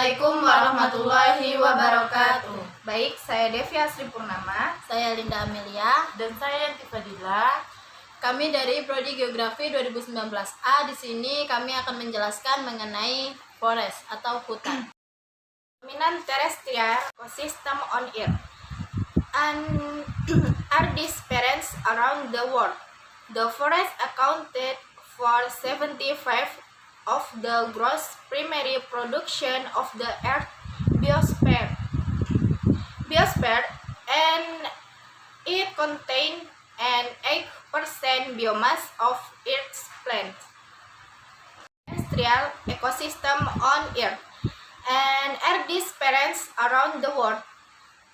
Assalamualaikum warahmatullahi wabarakatuh. Baik, saya Devia Sri Purnama, Saya Linda Amelia, dan saya Yanti Fadila. kami dari Prodi Geografi 2019A. Di sini kami akan menjelaskan mengenai forest atau hutan. dominant terrestrial ecosystem on Earth, and are dispersed around the world. The forest accounted for 75% of the gross primary production of the Earth biosphere, and it contains an 8% biomass of Earth's plants. Terrestrial ecosystem on Earth and are dispersed around the world.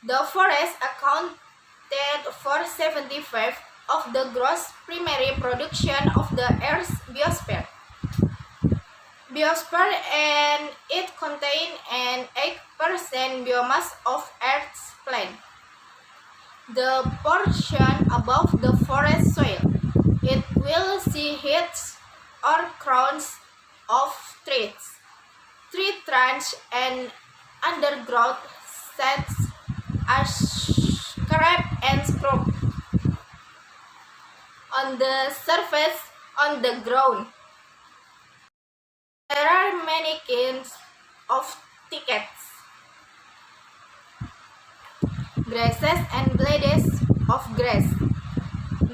The forest accounted for 75% of the gross primary production of the Earth's biosphere, and it contains an 8% biomass of Earth's plant. The portion above the forest soil, it will see heads or crowns of trees, tree trunks, and undergrowth such as scrub and scrub. On the surface, on the ground, there are many kinds of thickets, grasses, and blades of grass.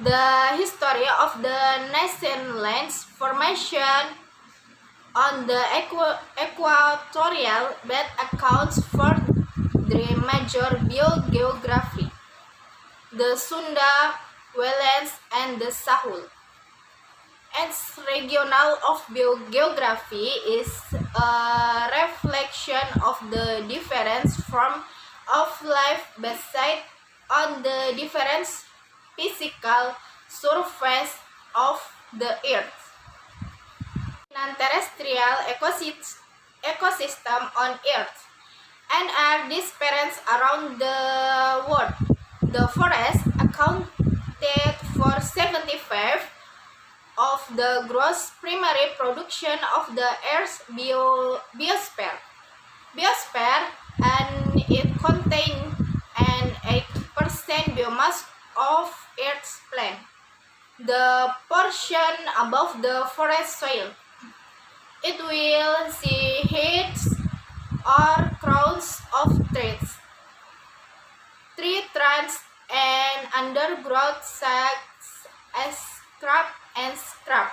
The history of the nascent lands formation on the equatorial belt accounts for the major biogeography, the Sunda, Wetlands, and the Sahul. Its regional of biogeography is a reflection of the difference form of life based on the different physical surface of the Earth. Non-terrestrial ecosystem on Earth and are dispersed around the world. The forest accounted for 75% of the gross primary production of the Earth's biosphere, and it contains an 8% biomass of Earth's plant. The portion above the forest soil, it will see heads or crowns of trees, tree trunks, and undergrowth such as scrub and scrub.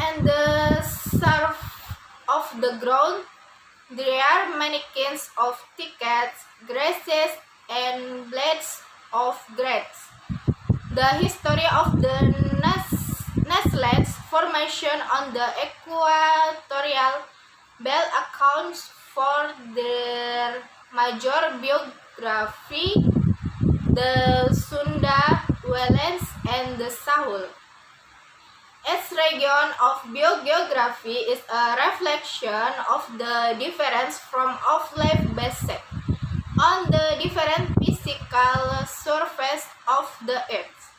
And the surface of the ground, there are many kinds of thickets, grasses, and blades of grass. The history of the Naslands formation on the equatorial belt accounts for their major biography, the Sunda, Wetlands, and the Sahul. Its region of biogeography is a reflection of the difference from of life based on the different physical surface of the Earth.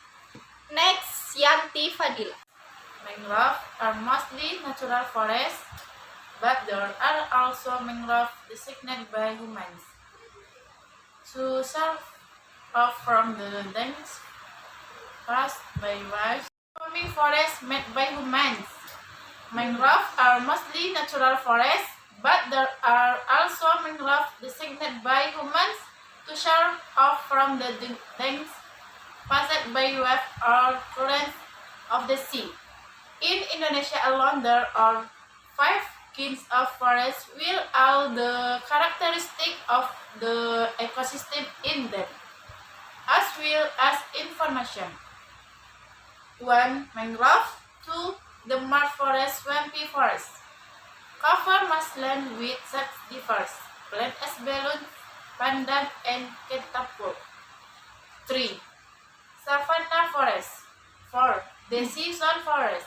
Next, Yanti Fadila. Mangrove are mostly natural forests, but there are also mangrove designated by humans to serve off from the dams caused by waves. Farming forests made by humans. Mangrove are mostly natural forests, but there are also mangrove designated by humans to serve off from the dams caused by waves or currents of the sea. In Indonesia alone, there are 5 kinds of forests with all the characteristics of the ecosystem in them, as well as information. 1. Mangrove. 2. The marsh forest, swampy forest. Cover marshland with such diverse plants as balloon, pandan, and catapult. 3. Savanna forest. 4. Deciduous forest.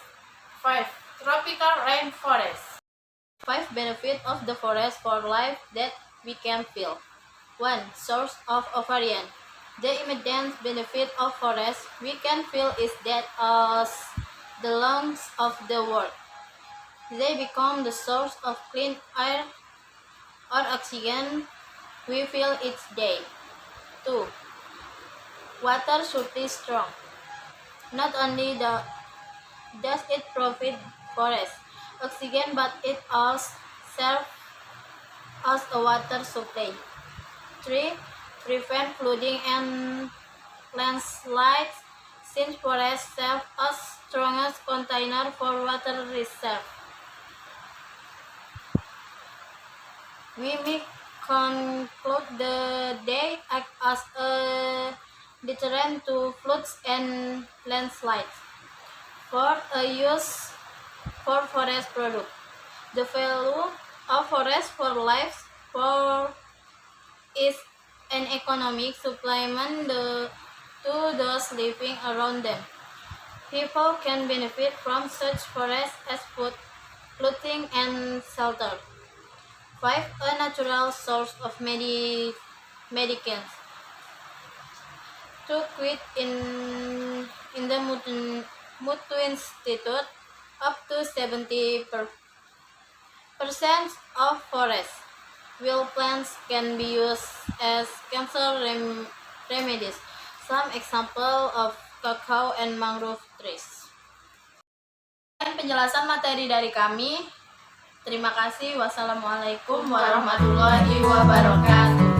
5. Tropical rainforest. 5 benefits of the forest for life that we can feel. 1. Source of ovarian. The immediate benefit of forest we can feel is that as the lungs of the world. They become the source of clean air or oxygen we feel each day. 2. Water supply strong. Not only does it provide forest oxygen, but it also serves as a water supply. 3. Prevent flooding and landslides, since forests serve as strongest container for water reserve. We may conclude the they act as a deterrent to floods and landslides. For a use for forest product, the value of forest for life is an economic supplement to those living around them. People can benefit from such forests as food, clothing, and shelter. 5. A natural source of medicines. To quit in the Mutu Institute, up to 70% of forest wild plants can be used as cancer remedies. Some example of cacao and mangrove trees. Penjelasan materi dari kami. Terima kasih. Wassalamualaikum warahmatullahi wabarakatuh.